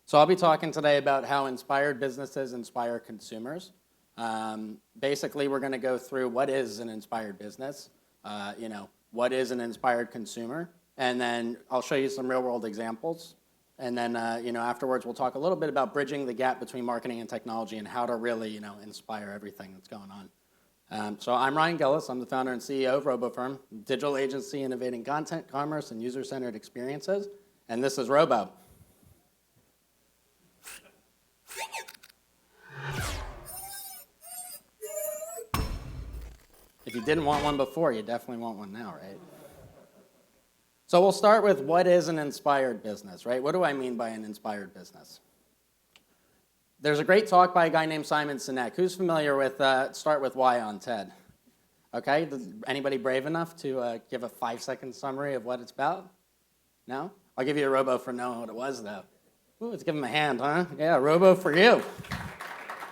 So I'll be talking today about how inspired businesses inspire consumers. Basically, we're going to go through what is an inspired business, what is an inspired consumer, and then I'll show you some real-world examples. And then, afterwards, we'll talk a little bit about bridging the gap between marketing and technology and how to really, inspire everything that's going on. So I'm Ryan Gillis. I'm the founder and CEO of RoboFirm, digital agency innovating content, commerce, and user-centered experiences. And this is Robo. If you didn't want one before, you definitely want one now, right? So we'll start with what is an inspired business, right? What do I mean by an inspired business? There's a great talk by a guy named Simon Sinek. Who's familiar with Start With Why on TED? Okay, anybody brave enough to give a 5-second summary of what it's about? No? I'll give you a robo for knowing what it was, though. Ooh, let's give him a hand, huh? Yeah, robo for you.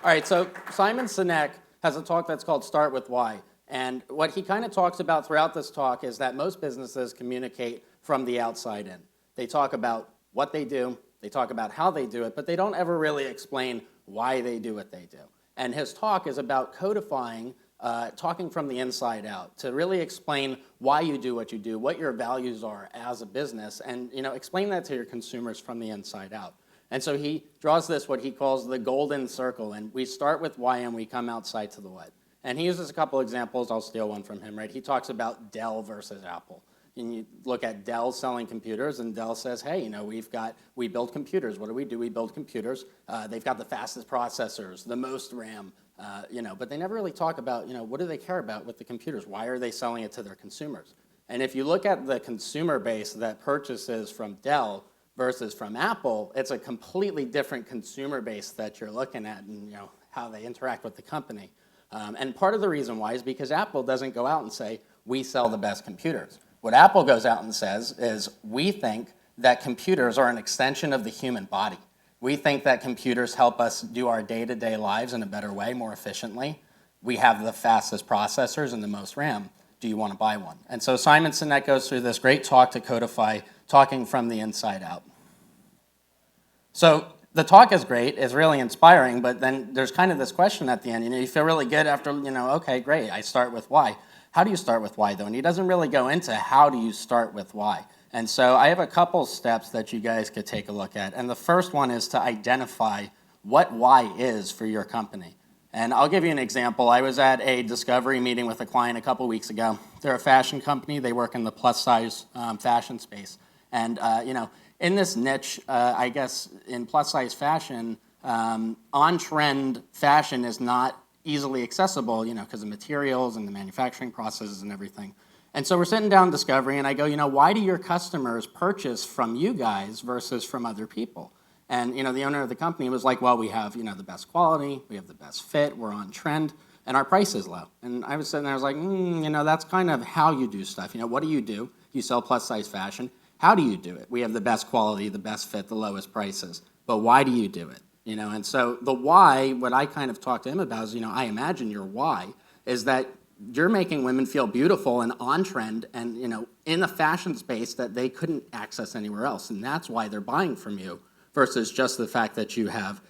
All right, so Simon Sinek has a talk that's called Start With Why. And what he kind of talks about throughout this talk is that most businesses communicate from the outside in. They talk about what they do, they talk about how they do it, but they don't ever really explain why they do what they do. And his talk is about codifying, talking from the inside out, to really explain why you do what you do, what your values are as a business, and explain that to your consumers from the inside out. And so he draws this, what he calls the golden circle, and we start with why and we come outside to the what. And he uses a couple examples. I'll steal one from him, right? He talks about Dell versus Apple. And you look at Dell selling computers, and Dell says, hey, we build computers. What do? We build computers. They've got the fastest processors, the most RAM, but they never really talk about, what do they care about with the computers? Why are they selling it to their consumers? And if you look at the consumer base that purchases from Dell versus from Apple, it's a completely different consumer base that you're looking at and, how they interact with the company. And part of the reason why is because Apple doesn't go out and say, we sell the best computers. What Apple goes out and says is, we think that computers are an extension of the human body. We think that computers help us do our day-to-day lives in a better way, more efficiently. We have the fastest processors and the most RAM. Do you want to buy one? And so Simon Sinek goes through this great talk to codify talking from the inside out. So the talk is great, it's really inspiring, but then there's kind of this question at the end. You feel really good after, okay, great, I start with why. How do you start with why, though? And he doesn't really go into how do you start with why. And so I have a couple steps that you guys could take a look at. And the first one is to identify what why is for your company. And I'll give you an example. I was at a discovery meeting with a client a couple weeks ago. They're a fashion company. They work in the plus-size fashion space. And, in this niche, I guess, in plus-size fashion, on-trend fashion is not easily accessible, because of materials and the manufacturing processes and everything. And so we're sitting down discovery, and I go, why do your customers purchase from you guys versus from other people? And, the owner of the company was like, well, we have, the best quality, we have the best fit, we're on trend, and our price is low. And I was sitting there, I was like, that's kind of how you do stuff. What do? You sell plus-size fashion. How do you do it? We have the best quality, the best fit, the lowest prices. But why do you do it? And so the why, what I kind of talked to him about is, I imagine your why is that you're making women feel beautiful and on trend and, in a fashion space that they couldn't access anywhere else. And that's why they're buying from you versus just the fact that you have,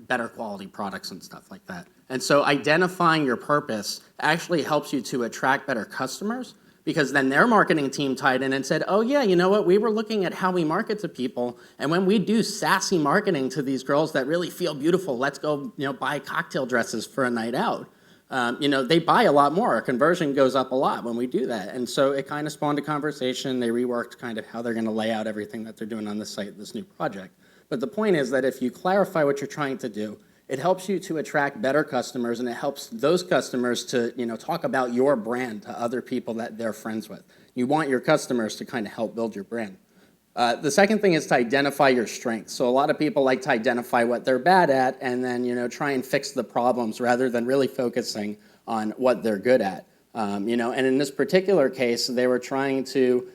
better quality products and stuff like that. And so identifying your purpose actually helps you to attract better customers, because then their marketing team tied in and said, oh yeah, we were looking at how we market to people, and when we do sassy marketing to these girls that really feel beautiful, let's go, buy cocktail dresses for a night out. They buy a lot more. Our conversion goes up a lot when we do that. And so it kind of spawned a conversation. They reworked kind of how they're going to lay out everything that they're doing on the site, this new project. But the point is that if you clarify what you're trying to do, it helps you to attract better customers, and it helps those customers to, talk about your brand to other people that they're friends with. You want your customers to kind of help build your brand. The second thing is to identify your strengths. So a lot of people like to identify what they're bad at and then, try and fix the problems rather than really focusing on what they're good at. And in this particular case, they were trying to,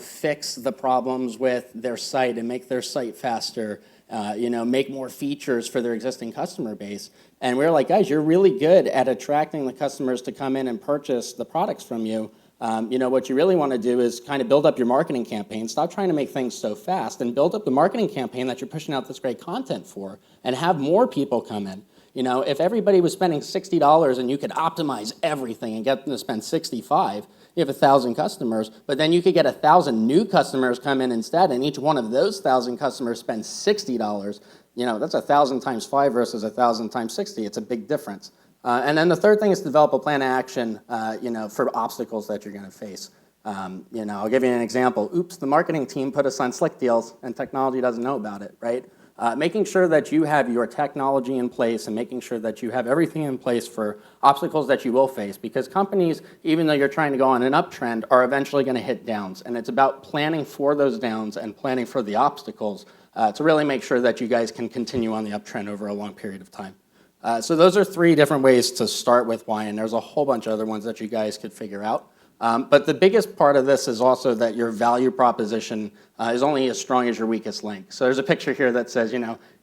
fix the problems with their site and make their site faster, make more features for their existing customer base. And we were like, guys, you're really good at attracting the customers to come in and purchase the products from you. What you really want to do is kind of build up your marketing campaign. Stop trying to make things so fast and build up the marketing campaign that you're pushing out this great content for and have more people come in. If everybody was spending $60 and you could optimize everything and get them to spend 65, you have 1,000 customers, but then you could get 1,000 new customers come in instead, and each one of those 1,000 customers spends $60. That's 1,000 times 5 versus 1,000 times 60. It's a big difference. And then the third thing is develop a plan of action, for obstacles that you're going to face. I'll give you an example. Oops, the marketing team put us on slick deals, and technology doesn't know about it, right? Making sure that you have your technology in place and making sure that you have everything in place for obstacles that you will face, because companies, even though you're trying to go on an uptrend, are eventually going to hit downs. And it's about planning for those downs and planning for the obstacles to really make sure that you guys can continue on the uptrend over a long period of time. So those are 3 different ways to start with why, and there's a whole bunch of other ones that you guys could figure out. But the biggest part of this is also that your value proposition is only as strong as your weakest link. So there's a picture here that says,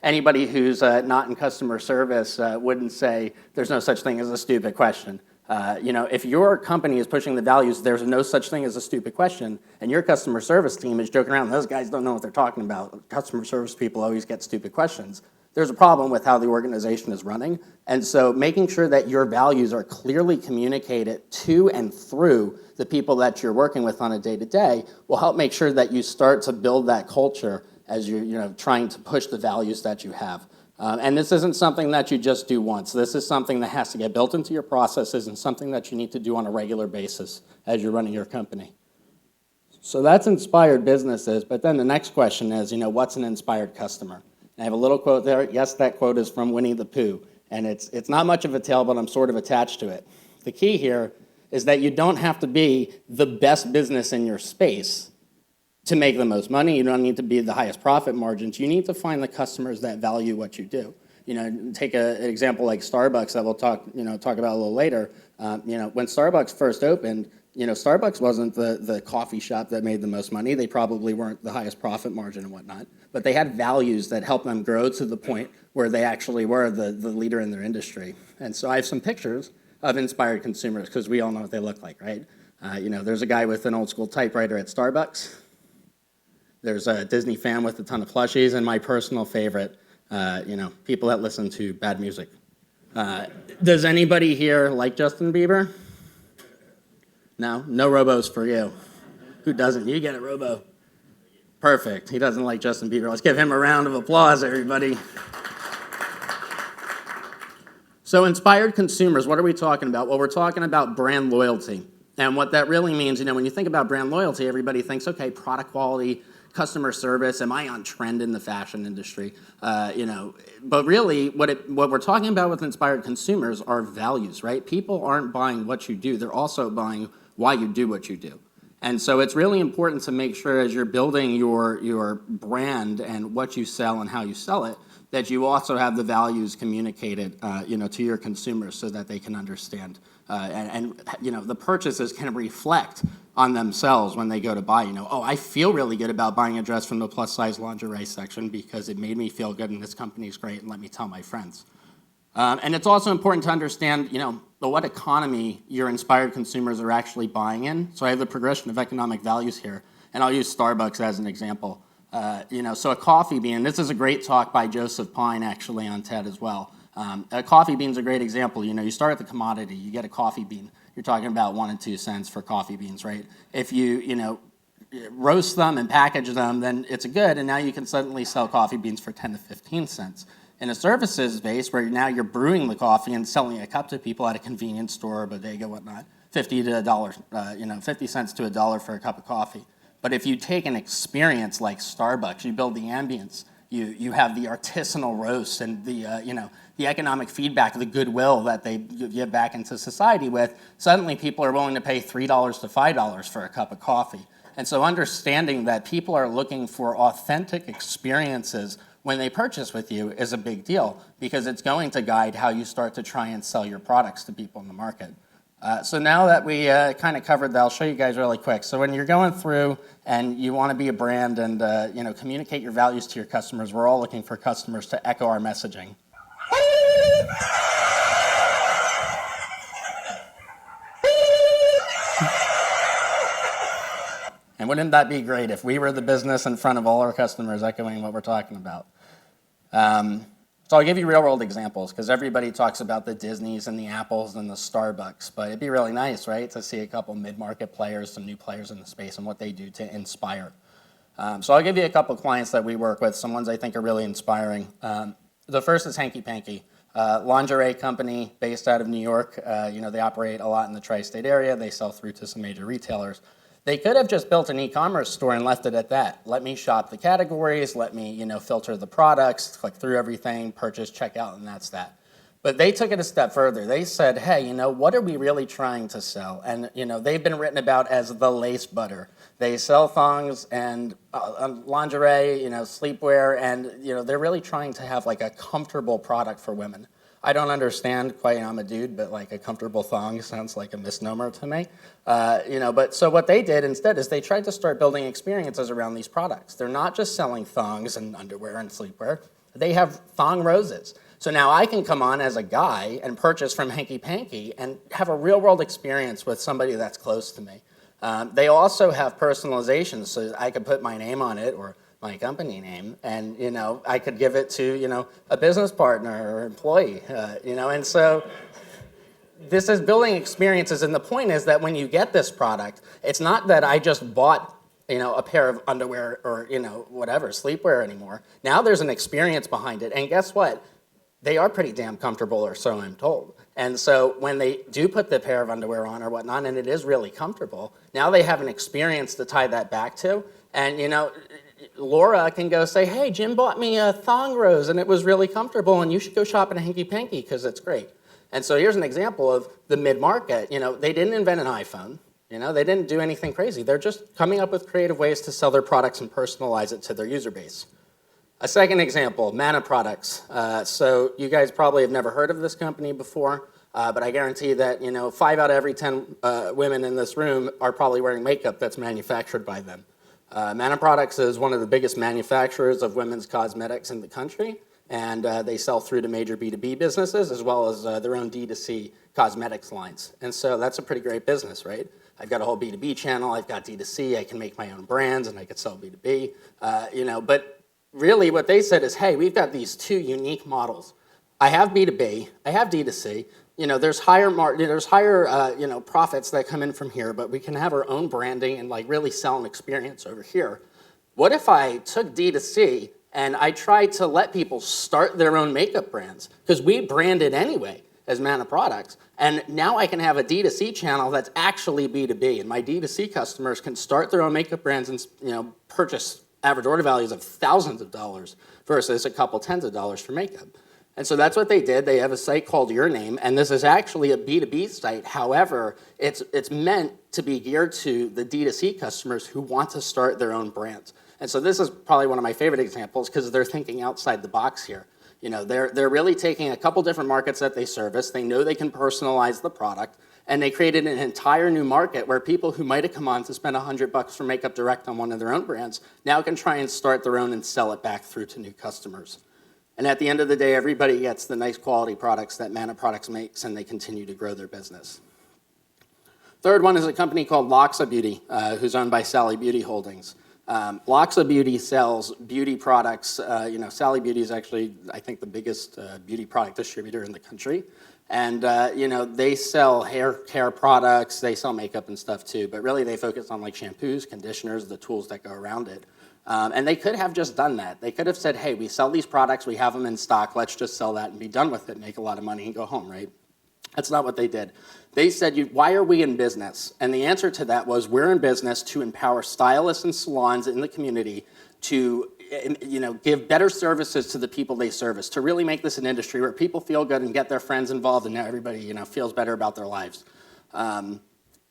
anybody who's not in customer service wouldn't say there's no such thing as a stupid question. If your company is pushing the values, there's no such thing as a stupid question, and your customer service team is joking around, those guys don't know what they're talking about. Customer service people always get stupid questions. There's a problem with how the organization is running. And so making sure that your values are clearly communicated to and through the people that you're working with on a day-to-day will help make sure that you start to build that culture as you're trying to push the values that you have. And this isn't something that you just do once. This is something that has to get built into your processes and something that you need to do on a regular basis as you're running your company. So that's inspired businesses, but then the next question is, what's an inspired customer? I have a little quote there. Yes, that quote is from Winnie the Pooh, and it's not much of a tale, but I'm sort of attached to it. The key here is that you don't have to be the best business in your space to make the most money. You don't need to be the highest profit margins. You need to find the customers that value what you do. Take an example like Starbucks that we'll talk about a little later. When Starbucks first opened, Starbucks wasn't the coffee shop that made the most money. They probably weren't the highest profit margin and whatnot. But they had values that helped them grow to the point where they actually were the leader in their industry. And so I have some pictures of inspired consumers because we all know what they look like, right? There's a guy with an old school typewriter at Starbucks. There's a Disney fan with a ton of plushies, and my personal favorite, people that listen to bad music. Does anybody here like Justin Bieber? No robos for you. Who doesn't? You get a robo. Perfect. He doesn't like Justin Bieber. Let's give him a round of applause, everybody. So inspired consumers, what are we talking about? Well, we're talking about brand loyalty. And what that really means, when you think about brand loyalty, everybody thinks, okay, product quality, customer service, am I on trend in the fashion industry? But really what we're talking about with inspired consumers are values, right? People aren't buying what you do. They're also buying why you do what you do. And so it's really important to make sure as you're building your brand and what you sell and how you sell it, that you also have the values communicated, to your consumers so that they can understand. And the purchases can reflect on themselves when they go to buy. I feel really good about buying a dress from the plus size lingerie section because it made me feel good and this company's great and let me tell my friends. And it's also important to understand, what economy your inspired consumers are actually buying in. So I have the progression of economic values here, and I'll use Starbucks as an example. So a coffee bean, this is a great talk by Joseph Pine actually on TED as well. A coffee bean's a great example. You start at the commodity, you get a coffee bean. You're talking about 1 and 2 cents for coffee beans, right? If you roast them and package them, then it's good, and now you can suddenly sell coffee beans for 10 to 15 cents. In a services base where now you're brewing the coffee and selling a cup to people at a convenience store, bodega, whatnot, 50 to $1, 50 cents to $1 for a cup of coffee. But if you take an experience like Starbucks, you build the ambience, you have the artisanal roast and the economic feedback, the goodwill that they give back into society with, suddenly people are willing to pay $3 to $5 for a cup of coffee. And so understanding that people are looking for authentic experiences when they purchase with you is a big deal because it's going to guide how you start to try and sell your products to people in the market. So now that we kind of covered that, I'll show you guys really quick. So when you're going through and you want to be a brand and communicate your values to your customers, we're all looking for customers to echo our messaging. And wouldn't that be great if we were the business in front of all our customers echoing what we're talking about? So I'll give you real world examples because everybody talks about the Disneys and the Apples and the Starbucks, but it'd be really nice, right, to see a couple mid-market players, some new players in the space and what they do to inspire. So I'll give you a couple clients that we work with, some ones I think are really inspiring. The first is Hanky Panky, lingerie company based out of New York. They operate a lot in the tri-state area. They sell through to some major retailers. They could have just built an e-commerce store and left it at that. Let me shop the categories, let me filter the products, click through everything, purchase, check out, and that's that. But they took it a step further. They said, hey, what are we really trying to sell? And they've been written about as the lace butter. They sell thongs and lingerie, sleepwear, and they're really trying to have like a comfortable product for women. I don't understand quite, I'm a dude, but like a comfortable thong sounds like a misnomer to me. But so what they did instead is they tried to start building experiences around these products. They're not just selling thongs and underwear and sleepwear. They have thong roses. So now I can come on as a guy and purchase from Hanky Panky and have a real world experience with somebody that's close to me. They also have personalization, so I could put my name on it or my company name, and I could give it to a business partner or employee, and so this is building experiences. And the point is that when you get this product, it's not that I just bought a pair of underwear or whatever sleepwear anymore. Now there's an experience behind it, and guess what? They are pretty damn comfortable, or so I'm told. And so when they do put the pair of underwear on or whatnot, and it is really comfortable, now they have an experience to tie that back to, and Laura can go say, hey, Jim bought me a thong rose and it was really comfortable and you should go shop at a Hanky Panky because it's great. And so here's an example of the mid-market. They didn't invent an iPhone. They didn't do anything crazy. They're just coming up with creative ways to sell their products and personalize it to their user base. A second example, Mana Products. So you guys probably have never heard of this company before, but I guarantee that 5 out of every 10 women in this room are probably wearing makeup that's manufactured by them. Mana Products is one of the biggest manufacturers of women's cosmetics in the country, and they sell through to major B2B businesses as well as their own D2C cosmetics lines. And so that's a pretty great business, right? I've got a whole B2B channel, I've got D2C, I can make my own brands, and I could sell B2B, but really what they said is, hey, we've got these two unique models. I have B2B, I have D2C, there's higher profits that come in from here, but we can have our own branding and like really sell an experience over here. What if I took D2C and I tried to let people start their own makeup brands? Because we branded anyway as Mana Products, and now I can have a D2C channel that's actually B2B, and my D2C customers can start their own makeup brands and purchase average order values of thousands of dollars versus a couple tens of dollars for makeup. And so that's what they did. They have a site called Your Name, and this is actually a B2B site. However, it's meant to be geared to the D2C customers who want to start their own brands. And so this is probably one of my favorite examples because they're thinking outside the box here. They're really taking a couple different markets that they service. They know they can personalize the product, and they created an entire new market where people who might have come on to spend $100 for makeup direct on one of their own brands now can try and start their own and sell it back through to new customers. And at the end of the day, everybody gets the nice quality products that Mana Products makes, and they continue to grow their business. Third one is a company called Loxa Beauty, who's owned by Sally Beauty Holdings. Loxa Beauty sells beauty products. Sally Beauty is actually, I think, the biggest beauty product distributor in the country. And, they sell hair care products, they sell makeup and stuff too, but really they focus on like shampoos, conditioners, the tools that go around it. And they could have just done that. They could have said, hey, we sell these products, we have them in stock, let's just sell that and be done with it, make a lot of money and go home, right? That's not what they did. They said, why are we in business? And the answer to that was, we're in business to empower stylists and salons in the community to give better services to the people they service, to really make this an industry where people feel good and get their friends involved and everybody feels better about their lives.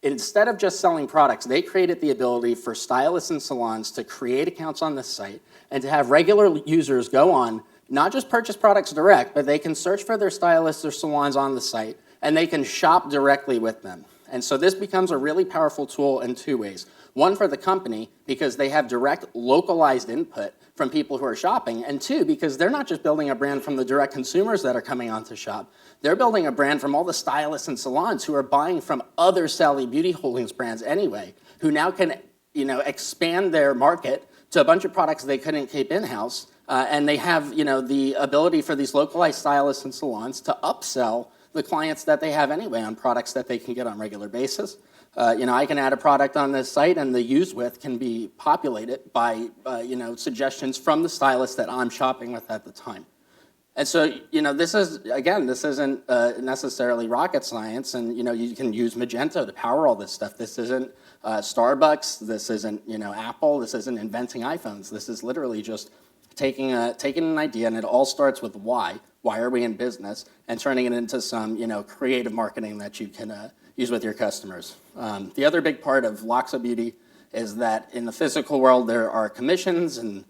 Instead of just selling products, they created the ability for stylists and salons to create accounts on this site and to have regular users go on, not just purchase products direct, but they can search for their stylists or salons on the site, and they can shop directly with them. And so this becomes a really powerful tool in two ways. One, for the company, because they have direct localized input from people who are shopping, and two, because they're not just building a brand from the direct consumers that are coming on to shop, they're building a brand from all the stylists and salons who are buying from other Sally Beauty Holdings brands anyway, who now can expand their market to a bunch of products they couldn't keep in-house, and they have, the ability for these localized stylists and salons to upsell the clients that they have anyway on products that they can get on a regular basis. I can add a product on this site, and the use with can be populated by, suggestions from the stylist that I'm shopping with at the time. And so, this isn't necessarily rocket science, and, you can use Magento to power all this stuff. This isn't Starbucks, this isn't, Apple, this isn't inventing iPhones. This is literally just taking an idea, and it all starts with why. Why are we in business? And turning it into some, creative marketing that you can use with your customers. The other big part of Loxa Beauty is that in the physical world, there are commissions, and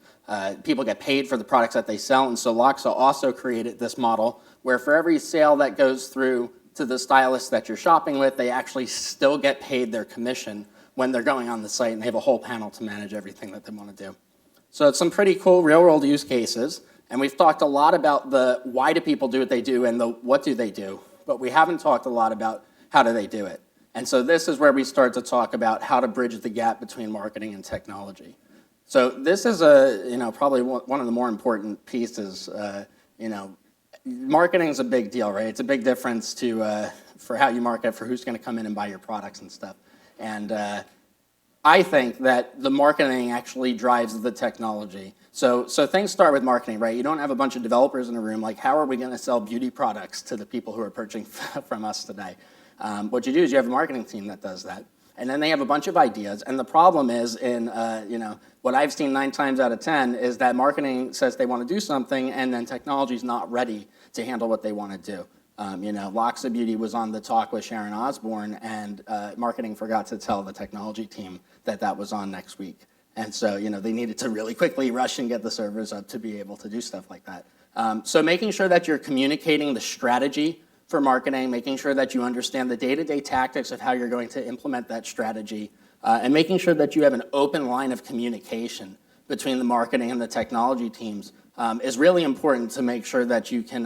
people get paid for the products that they sell. And so Loxa also created this model where for every sale that goes through to the stylist that you're shopping with, they actually still get paid their commission when they're going on the site, and they have a whole panel to manage everything that they want to do. So it's some pretty cool real-world use cases. And we've talked a lot about the why do people do what they do and the what do they do, but we haven't talked a lot about how do they do it. And so this is where we start to talk about how to bridge the gap between marketing and technology. So this is probably one of the more important pieces. Marketing is a big deal, right? It's a big difference for how you market, for who's going to come in and buy your products and stuff. And I think that the marketing actually drives the technology. So things start with marketing, right? You don't have a bunch of developers in a room like, how are we going to sell beauty products to the people who are purchasing from us today? What you do is you have a marketing team that does that. And then they have a bunch of ideas. And the problem is what I've seen 9 times out of 10 is that marketing says they want to do something, and then technology is not ready to handle what they want to do. Loxa Beauty was on the talk with Sharon Osbourne, and marketing forgot to tell the technology team that was on next week. And so, they needed to really quickly rush and get the servers up to be able to do stuff like that. So making sure that you're communicating the strategy for marketing, making sure that you understand the day-to-day tactics of how you're going to implement that strategy, and making sure that you have an open line of communication between the marketing and the technology teams is really important to make sure that you can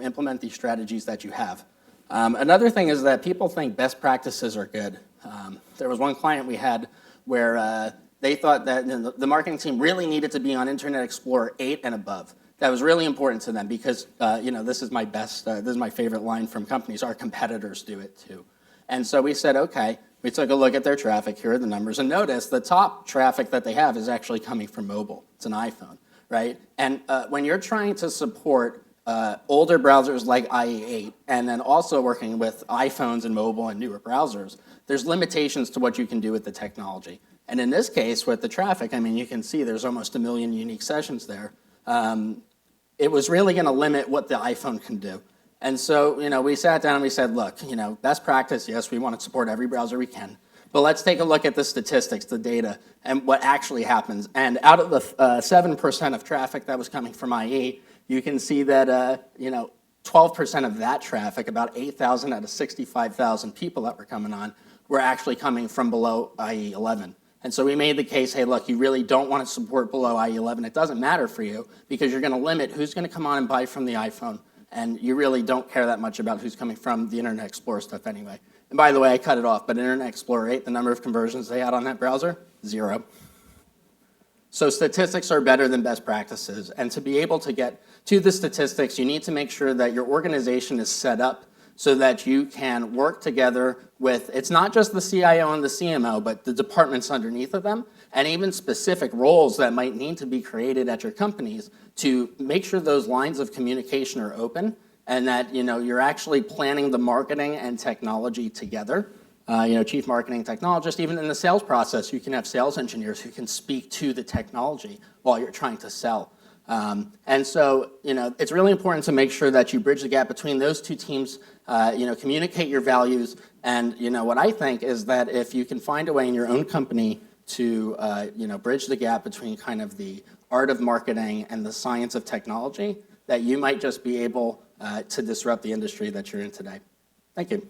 implement these strategies that you have. Another thing is that people think best practices are good. There was one client we had where they thought that the marketing team really needed to be on Internet Explorer 8 and above. That was really important to them because this is my favorite line from companies. Our competitors do it too. And so we said, okay, we took a look at their traffic. Here are the numbers, and notice the top traffic that they have is actually coming from mobile. It's an iPhone, right? And when you're trying to support older browsers like IE8, and then also working with iPhones and mobile and newer browsers, there's limitations to what you can do with the technology. And in this case, with the traffic, you can see there's almost 1 million unique sessions there. It was really going to limit what the iPhone can do. And so, we sat down and we said, look, best practice, yes, we want to support every browser we can, but let's take a look at the statistics, the data, and what actually happens. And out of the 7% of traffic that was coming from IE, you can see that, 12% of that traffic, about 8,000 out of 65,000 people that were coming on, were actually coming from below IE11. And so we made the case, hey, look, you really don't want to support below IE11. It doesn't matter for you because you're going to limit who's going to come on and buy from the iPhone. And you really don't care that much about who's coming from the Internet Explorer stuff anyway. And by the way, I cut it off, but Internet Explorer 8, the number of conversions they had on that browser, 0. So statistics are better than best practices. And to be able to get to the statistics, you need to make sure that your organization is set up so that you can work together with, it's not just the CIO and the CMO, but the departments underneath of them, and even specific roles that might need to be created at your companies to make sure those lines of communication are open and that you're actually planning the marketing and technology together. Chief marketing technologist, even in the sales process, you can have sales engineers who can speak to the technology while you're trying to sell. And so, it's really important to make sure that you bridge the gap between those two teams, communicate your values, and, what I think is that if you can find a way in your own company to, bridge the gap between kind of the art of marketing and the science of technology, that you might just be able to disrupt the industry that you're in today. Thank you.